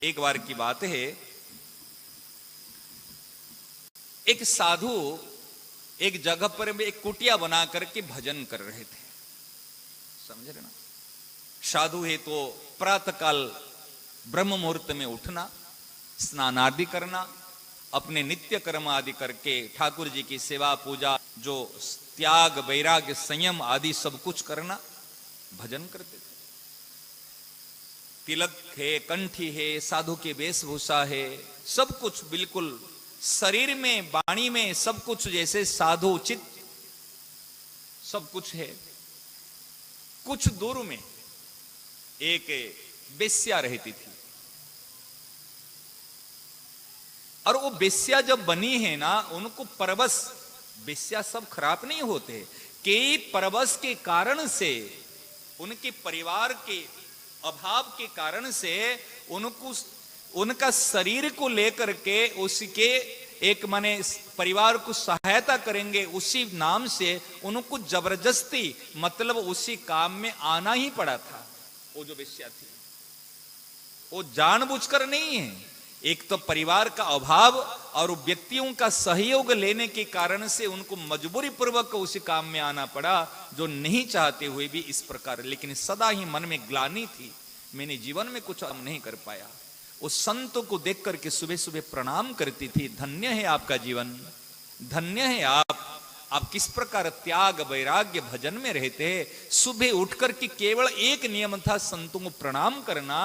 एक बार की बात है, एक साधु एक जगह पर एक कुटिया बना करके भजन कर रहे थे। समझ रहे ना? साधु है तो प्रातःकाल ब्रह्म मुहूर्त में उठना, स्नान आदि करना, अपने नित्य कर्म आदि करके ठाकुर जी की सेवा पूजा, जो त्याग वैराग्य संयम आदि सब कुछ करना, भजन करते थे। तिलक है, कंठी है, साधु की वेशभूषा है, सब कुछ बिल्कुल शरीर में वाणी में सब कुछ जैसे साधु उचित सब कुछ है। कुछ दूर में एक बेश्या रहती थी, और वो बेश्या जब बनी है ना, उनको परवश, बेश्या सब खराब नहीं होते, कई परवश के कारण से, उनके परिवार के अभाव के कारण से उनको उनका शरीर को लेकर के उसके एक माने परिवार को सहायता करेंगे उसी नाम से उनको जबरदस्ती मतलब उसी काम में आना ही पड़ा था। वो जो वेश्या थी वो जानबूझकर नहीं है, एक तो परिवार का अभाव और व्यक्तियों का सहयोग लेने के कारण से उनको मजबूरी पूर्वक उसी काम में आना पड़ा, जो नहीं चाहते हुए भी इस प्रकार। लेकिन सदा ही मन में ग्लानि थी, मैंने जीवन में कुछ नहीं कर पाया। उस संतों को देख करके सुबह सुबह प्रणाम करती थी, धन्य है आपका जीवन, धन्य है आप किस प्रकार त्याग वैराग्य भजन में रहते हैं। सुबह उठकर के केवल एक नियम था, संतों को प्रणाम करना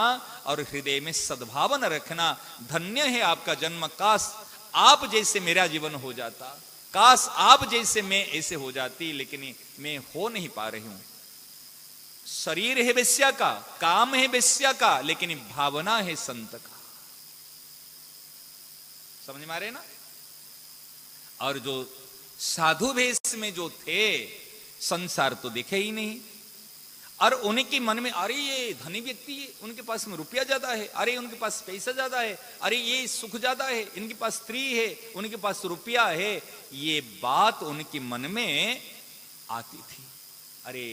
और हृदय में सद्भावन रखना। धन्य है आपका जन्म, काश आप जैसे मेरा जीवन हो जाता, काश आप जैसे मैं ऐसे हो जाती, लेकिन मैं हो नहीं पा रही हूं। शरीर है वेश्या का, काम है वेश्या का, लेकिन भावना है संत का। समझ में आ रहे ना? और जो साधु वेश में जो थे, संसार तो देखे ही नहीं, और उनके मन में अरे ये धनी व्यक्ति है, उनके पास में रुपया ज्यादा है, अरे उनके पास पैसा ज्यादा है, अरे ये सुख ज्यादा है, इनके पास स्त्री है, उनके पास रुपया है, ये बात उनके मन में आती थी। अरे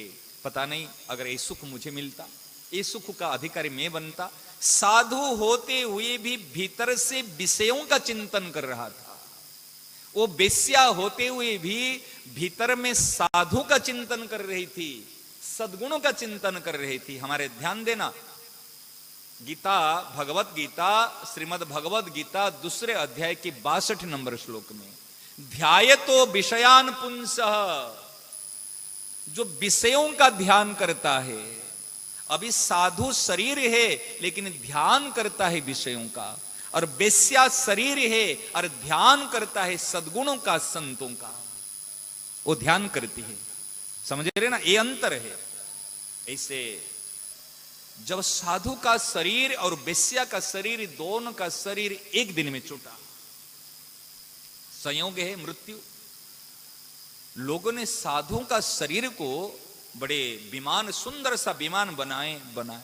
पता नहीं अगर ये सुख मुझे मिलता, ये सुख का अधिकारी मैं बनता। साधु होते हुए भी भीतर से विषयों का चिंतन कर रहा था। वो वेश्या होते हुए भी भीतर में साधु का चिंतन कर रही थी, सद्गुणों का चिंतन कर रही थी। हमारे ध्यान देना, गीता, भगवत गीता, श्रीमद् भगवत गीता दूसरे अध्याय के 62 नंबर श्लोक में, ध्यायतो विषयान पुंसः, जो विषयों का ध्यान करता है। अभी साधु शरीर है लेकिन ध्यान करता है विषयों का, और वेश्या शरीर है और ध्यान करता है सद्गुणों का, संतों का, वो ध्यान करती है। समझ रहे ना? ये अंतर है। ऐसे जब साधु का शरीर और वेश्या का शरीर, दोनों का शरीर एक दिन में छूटा, संयोग है मृत्यु। लोगों ने साधुओं का शरीर को बड़े विमान, सुंदर सा विमान बनाए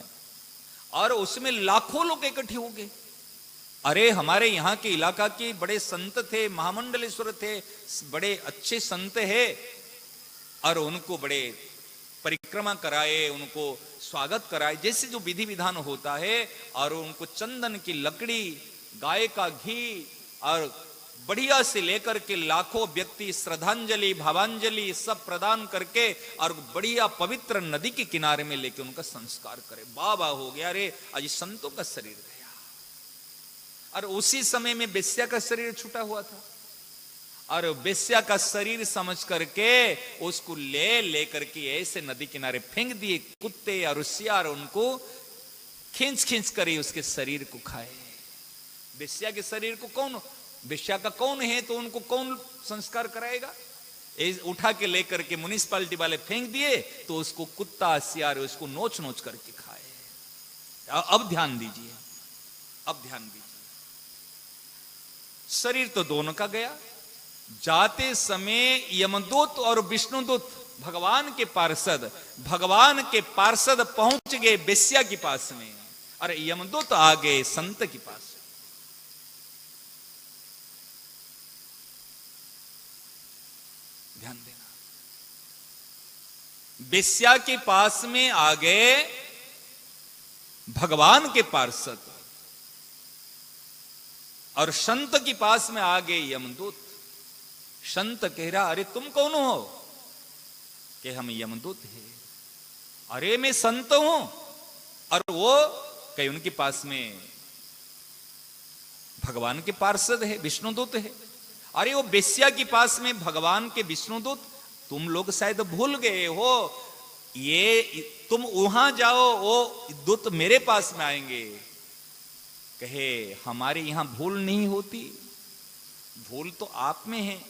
और उसमें लाखों लोग इकट्ठे हो गए। अरे हमारे यहाँ के इलाका के बड़े संत थे, महामंडलेश्वर थे, बड़े अच्छे संत है, और उनको बड़े परिक्रमा कराए, उनको स्वागत कराए, जैसे जो विधि विधान होता है, और उनको चंदन की लकड़ी, गाय का घी और बढ़िया से लेकर के लाखों व्यक्ति श्रद्धांजलि भावांजलि सब प्रदान करके और बढ़िया पवित्र नदी के किनारे में लेके उनका संस्कार करे। बाबा हो गया, अरे आज संतों का शरीर गया। और उसी समय में वेश्या का शरीर छूटा हुआ था, और वेश्या का शरीर समझ करके उसको ले करके ऐसे नदी किनारे फेंक दिए। कुत्ते और सियार उनको खींच खींच कर उसके शरीर को खाए। वेश्या के शरीर को कौन, वेश्या का कौन है तो उनको कौन संस्कार कराएगा? उठा के लेकर के म्युनिसिपालिटी वाले फेंक दिए, तो उसको कुत्ता सियार उसको नोच नोच करके खाए। अब ध्यान दीजिए, अब ध्यान दीजिए, शरीर तो दोनों का गया। जाते समय यमदूत और विष्णुदूत, भगवान के पार्षद पहुंच गए वेश्या के पास में, और यमदूत आ गए संत के पास। ध्यान देना, वेश्या के पास में आ गए भगवान के पार्षद, और संत के पास में आ गए यमदूत। संत कह रहा, अरे तुम कौन हो? कि हम यमदूत है। अरे मैं संत हूं। और वो कहीं उनके पास में भगवान के पार्षद है, विष्णुदूत है। अरे वो बेश्या के पास में भगवान के विष्णुदूत, तुम लोग शायद भूल गए हो, ये तुम वहां जाओ, वो दूत मेरे पास में आएंगे। कहे, हमारे यहां भूल नहीं होती, भूल तो आप में है।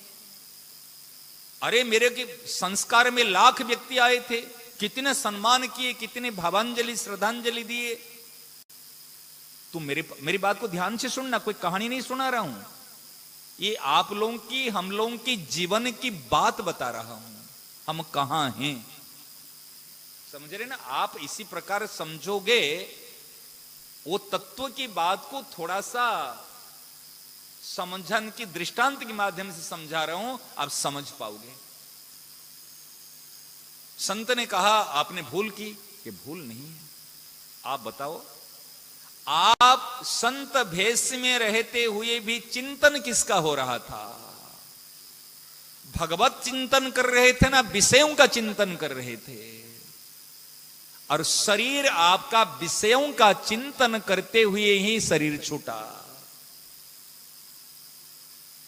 अरे मेरे के संस्कार में लाख व्यक्ति आए थे, कितने सम्मान किए, कितने भावांजलि श्रद्धांजलि दिए। तुम मेरी बात को ध्यान से सुनना, कोई कहानी नहीं सुना रहा हूं, ये आप लोगों की, हम लोगों की जीवन की बात बता रहा हूं। हम कहां हैं, समझ रहे ना? आप इसी प्रकार समझोगे, वो तत्व की बात को थोड़ा सा समझन की दृष्टांत के माध्यम से समझा रहा हूं, आप समझ पाओगे। संत ने कहा, आपने भूल की? कि भूल नहीं है। आप बताओ, आप संत भेष में रहते हुए भी चिंतन किसका हो रहा था? भगवत चिंतन कर रहे थे ना, विषयों का चिंतन कर रहे थे। और शरीर आपका विषयों का चिंतन करते हुए ही शरीर छूटा।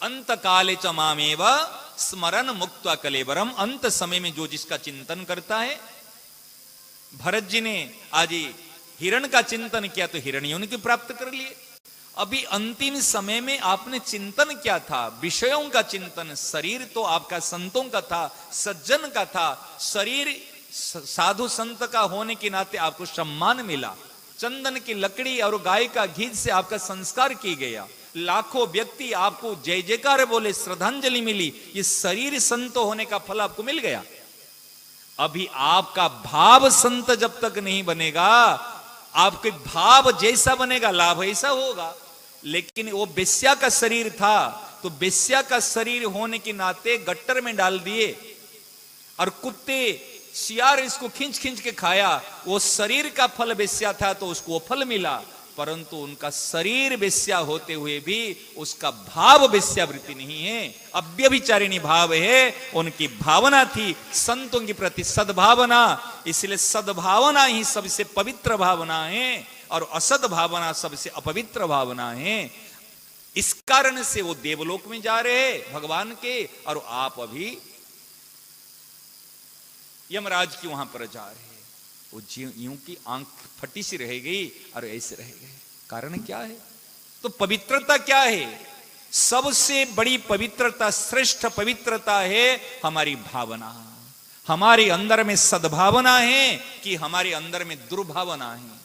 अंत काले च मामेव स्मरण मुक्त्वा कलेवरम। अंत समय में जो जिसका चिंतन करता है, भरत जी ने आज हिरण का चिंतन किया तो हिरण्यों की प्राप्त कर लिए। अभी अंतिम समय में आपने चिंतन क्या था? विषयों का चिंतन। शरीर तो आपका संतों का था, सज्जन का था। शरीर साधु संत का होने के नाते आपको सम्मान मिला। चंदन की लकड़ी और गाय का घी से आपका संस्कार किया गया। लाखों व्यक्ति आपको जय जयकार बोले, श्रद्धांजलि मिली। ये शरीर संत होने का फल आपको मिल गया। अभी आपका भाव संत जब तक नहीं बनेगा, आपके भाव जैसा बनेगा लाभ ऐसा होगा। लेकिन वो बेश्या का शरीर था, तो बेश्या का शरीर होने के नाते गट्टर में डाल दिए और कुत्ते सियार इसको खींच खींच के खाया। वो शरीर का फल बेश्या था तो उसको वो फल मिला, परंतु उनका शरीर बेश्या होते हुए भी उसका भाव बेश्यावृत्ति नहीं है, अव्यभिचारिणी भाव है। उनकी भावना थी संतों के प्रति सद्भावना। इसलिए सद्भावना ही सबसे पवित्र भावना है और असद भावना सबसे अपवित्र भावना है। इस कारण से वो देवलोक में जा रहे हैं भगवान के, और आप अभी यमराज की वहां पर जा रहे हैं। वो यूं की आंख फटी सी रह गई और ऐसे रह गए। कारण क्या है? तो पवित्रता क्या है? सबसे बड़ी पवित्रता, श्रेष्ठ पवित्रता है हमारी भावना। हमारे अंदर में सद्भावना है कि हमारे अंदर में दुर्भावना है।